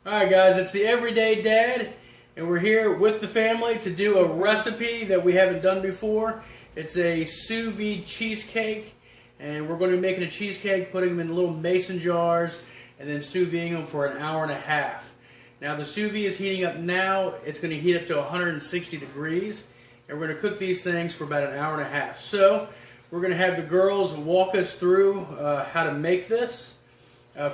Alright guys, it's the Everyday Dad, and we're here with the family to do a recipe that we haven't done before. It's a sous vide cheesecake, and we're going to be making a cheesecake, putting them in little mason jars, and then sous videing them for an hour and a half. Now the sous vide is heating up now. It's going to heat up to 160 degrees, and we're going to cook these things for about an hour and a half. So we're going to have the girls walk us through how to make this.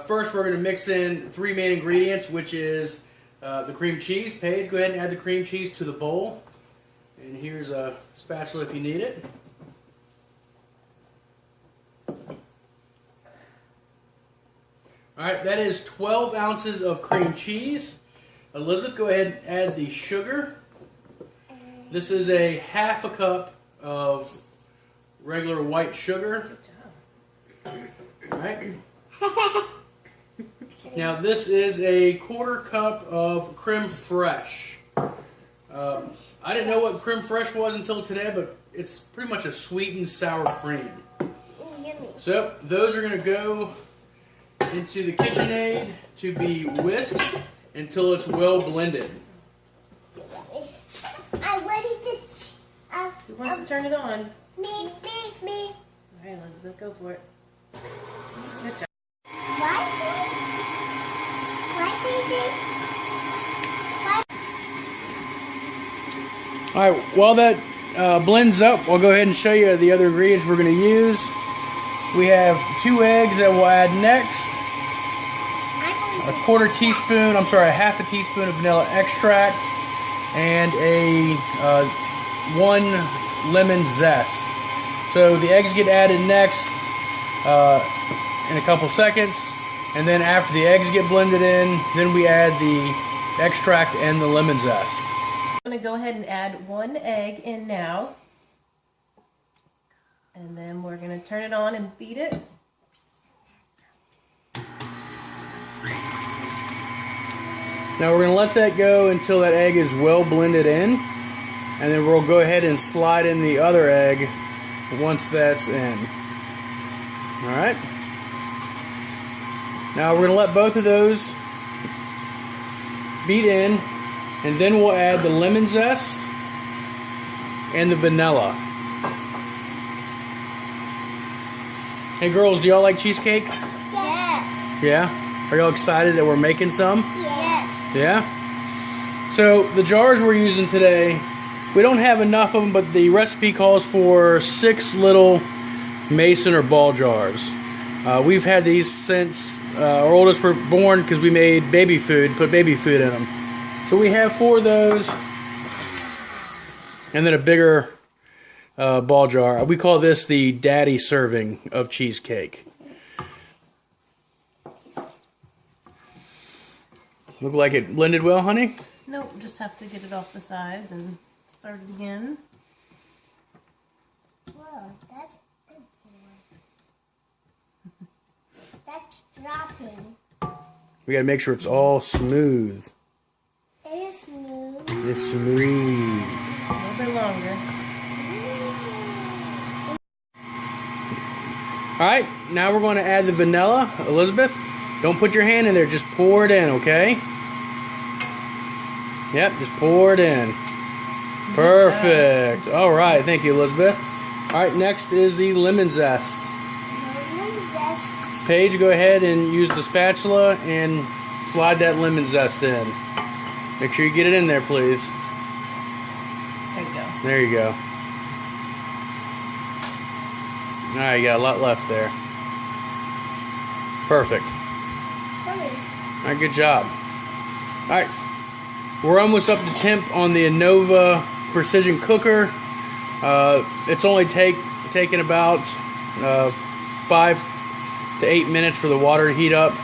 First, we're going to mix in three main ingredients, which is the cream cheese. Paige, go ahead and add the cream cheese to the bowl. And here's a spatula if you need it. Alright, that is 12 ounces of cream cheese. Elizabeth, go ahead and add the sugar. This is a half a cup of regular white sugar. Alright. Now this is a quarter cup of creme fraiche. I didn't know what creme fraiche was until today, but it's pretty much a sweetened sour cream. So those are going to go into the KitchenAid to be whisked until it's well blended. I'm ready to... Who wants to turn it on? Me. Alright, Elizabeth, go for it. Good job. Alright, while that blends up, I'll go ahead and show you the other ingredients we're going to use. We have 2 eggs that we'll add next. A half a teaspoon of vanilla extract. And a 1 lemon zest. So the eggs get added next in a couple seconds. And then after the eggs get blended in, then we add the extract and the lemon zest. I'm going to go ahead and add 1 egg in now. And then we're going to turn it on and beat it. Now we're going to let that go until that egg is well blended in. And then we'll go ahead and slide in the other egg once that's in. Alright. Now we're going to let both of those beat in, and then we'll add the lemon zest and the vanilla. Hey girls, do y'all like cheesecake? Yes. Yeah? Are y'all excited that we're making some? Yes. Yeah? So the jars we're using today, we don't have enough of them, but the recipe calls for 6 little mason or ball jars. We've had these since our oldest were born because we made baby food, put baby food in them. So we have 4 of those, and then a bigger ball jar. We call this the daddy serving of cheesecake. Look like it blended well, honey? Nope, just have to get it off the sides and start it again. Whoa, that's That's dropping. We gotta make sure it's all smooth. It is smooth. It's smooth. A little bit longer. Alright, now we're going to add the vanilla. Elizabeth, don't put your hand in there, just pour it in, okay? Yep, just pour it in. Perfect. Alright, thank you, Elizabeth. Alright, next is the lemon zest. Paige, go ahead and use the spatula and slide that lemon zest in. Make sure you get it in there, please. There you go. There you go. Alright, you got a lot left there. Perfect. Alright, good job. Alright, we're almost up to temp on the Innova precision cooker. It's only taken about 5 to 8 minutes for the water to heat up,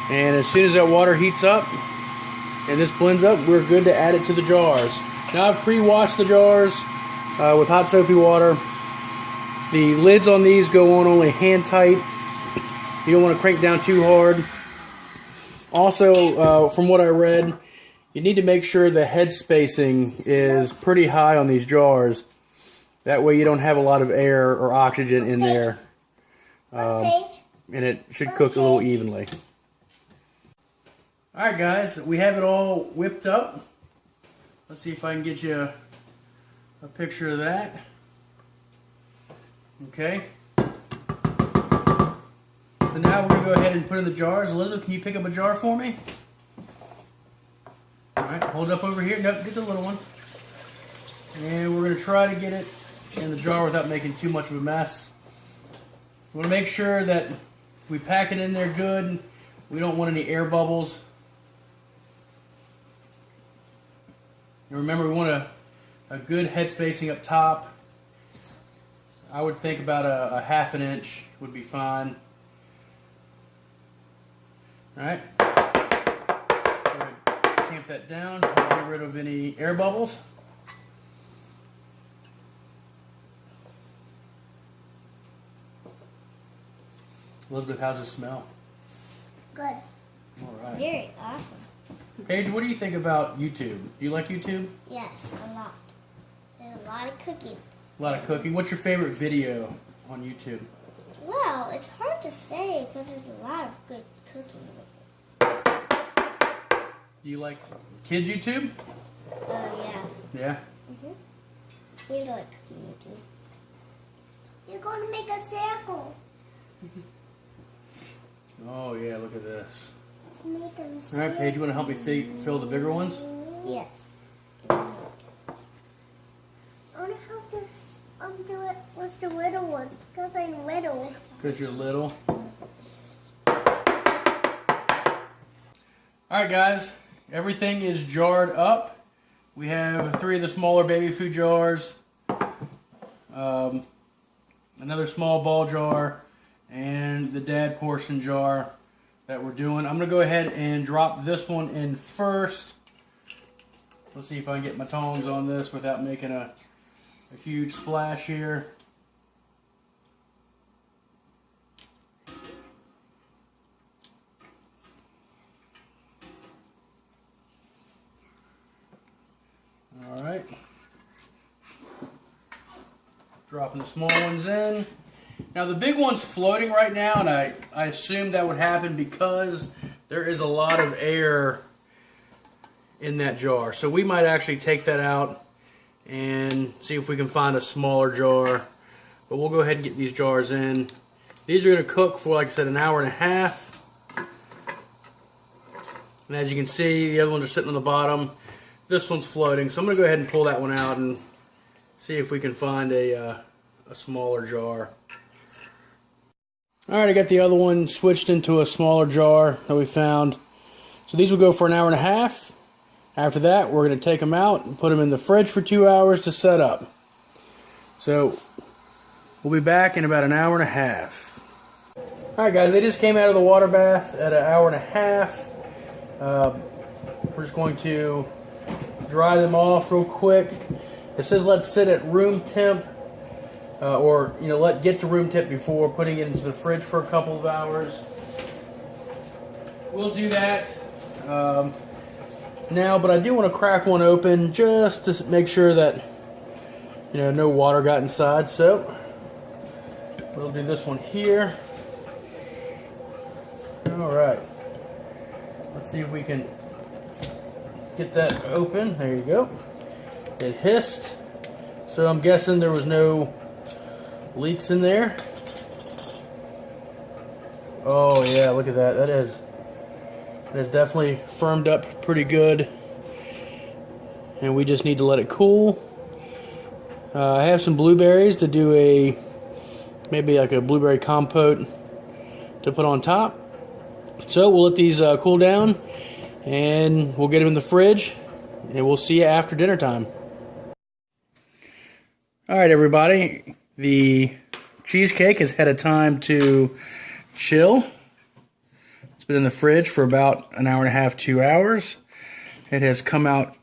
and as soon as that water heats up and this blends up, we're good to add it to the jars. Now I've pre-washed the jars with hot soapy water. The lids on these go on only hand tight. You don't want to crank down too hard. Also, from what I read, you need to make sure the head spacing is pretty high on these jars. That way you don't have a lot of air or oxygen in there. And it should cook a little evenly. Alright guys, we have it all whipped up. Let's see if I can get you a picture of that. Okay. So now we're going to go ahead and put in the jars. Elizabeth, can you pick up a jar for me? Alright, hold it up over here. Nope, get the little one. And we're going to try to get it in the jar without making too much of a mess. We want to make sure that we pack it in there good. We don't want any air bubbles. And remember, we want a good head spacing up top. I would think about a ½ inch would be fine. Alright. Tamp that down. Get rid of any air bubbles. Elizabeth, how's it smell? Good. Alright. Very awesome. Paige, what do you think about YouTube? Do you like YouTube? Yes, a lot. There's a lot of cooking. A lot of cooking. What's your favorite video on YouTube? Well, it's hard to say because there's a lot of good cooking with it. Do you like kids YouTube? Yeah. Yeah? We like cooking YouTube. You're going to make a circle. Oh yeah, look at this. Let's make a circle. Alright, Paige, you want to help me fill the bigger ones? Yes. I want to help you do it with the little ones because I'm little. Because you're little. Alright guys, everything is jarred up. We have 3 of the smaller baby food jars, another small ball jar, and the dad portion jar that we're doing. I'm going to go ahead and drop this one in first. Let's see if I can get my tongs on this without making a huge splash here. Alright. Dropping the small ones in. Now the big one's floating right now, and I assume that would happen because there is a lot of air in that jar. So we might actually take that out and see if we can find a smaller jar. But we'll go ahead and get these jars in. These are going to cook for, like I said, an hour and a half. And as you can see, the other ones are sitting on the bottom. This one's floating, so I'm going to go ahead and pull that one out and see if we can find a smaller jar. Alright, I got the other one switched into a smaller jar that we found. So these will go for an hour and a half. After that, we're going to take them out and put them in the fridge for 2 hours to set up. So we'll be back in about an hour and a half. Alright guys, they just came out of the water bath at an hour and a half. We're just going to dry them off real quick. It says let's sit at room temp, or get to room temp before putting it into the fridge for a couple of hours. We'll do that now, but I do want to crack one open just to make sure that no water got inside. So we'll do this one here. All right. Let's see if we can get that open. There you go. It hissed, so I'm guessing there was no leaks in there. Oh yeah, look at that. That is definitely firmed up pretty good, and we just need to let it cool. I have some blueberries to do maybe like a blueberry compote to put on top. So we'll let these cool down, and we'll get them in the fridge, and we'll see you after dinner time. Alright everybody, the cheesecake has had a time to chill. It's been in the fridge for about an hour and a half, 2 hours. It has come out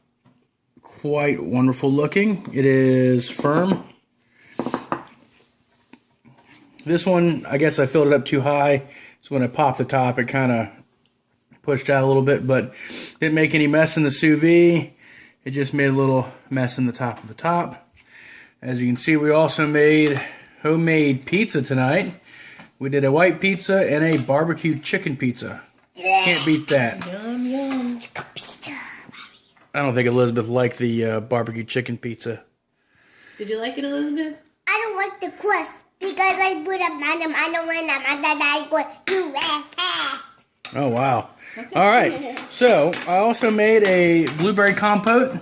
quite wonderful looking. It is firm. This one, I guess I filled it up too high, so when I popped the top it kind of pushed out a little bit, but didn't make any mess in the sous vide. It just made a little mess in the top of the top. As you can see, we also made homemade pizza tonight. We did a white pizza and a barbecue chicken pizza. Can't beat that. Yum, yum. I don't think Elizabeth liked the barbecue chicken pizza. Did you like it, Elizabeth? I don't like the crust because I put a madam. I don't want to USA. Oh, wow. All right. So, I also made a blueberry compote.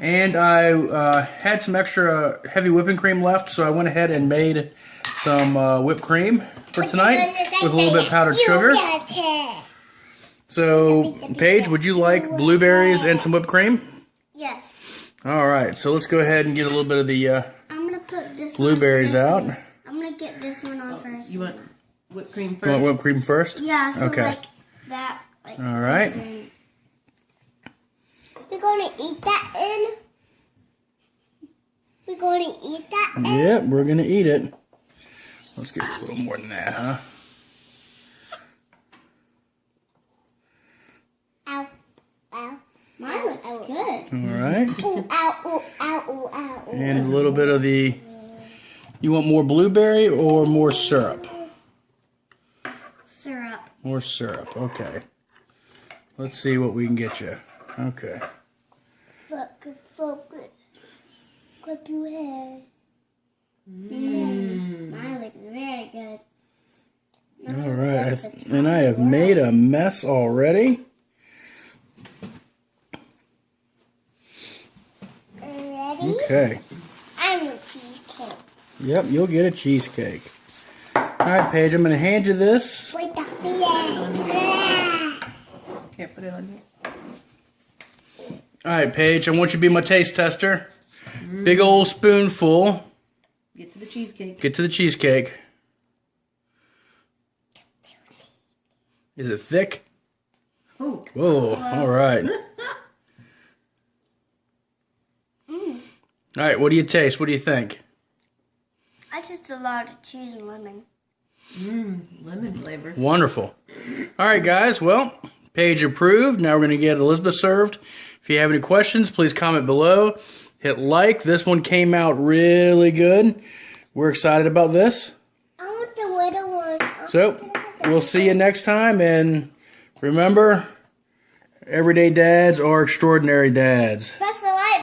And I had some extra heavy whipping cream left, so I went ahead and made some whipped cream for tonight with a little bit of powdered sugar. So, Paige, would you like blueberries and some whipped cream? Yes. All right, so let's go ahead and get a little bit of the I'm gonna put this blueberries out. I'm gonna get this one on first. You want whipped cream You first? want whipped cream first? Yeah. So Okay. like that. Like All right. We're gonna eat that in. We're gonna eat that in. Yep, we're going to eat it. Let's get a little more than that, huh? Ow. Ow. Mine looks good. All right. Ooh, ow, ooh, ow, ooh, ow, ooh. And a little bit of the... You want more blueberry or more syrup? Syrup. More syrup, okay. Let's see what we can get you. Okay. Focus. Clap your head. Mine looks very good. All right. And I have made a mess already. Ready? Okay. I'm a cheesecake. Yep, you'll get a cheesecake. All right, Paige, I'm going to hand you this. Wait, the Here, put it on here. All right, Paige, I want you to be my taste tester. Big old spoonful. Get to the cheesecake. Get to the cheesecake. Is it thick? Oh. Whoa, all right. All right, what do you taste? What do you think? I taste a lot of cheese and lemon. Lemon flavor. Wonderful. All right, guys. Well, Paige approved. Now we're going to get Elizabeth served. If you have any questions, please comment below. Hit like. This one came out really good. We're excited about this. I want the little one. So, we'll see you next time. And remember, everyday dads are extraordinary dads.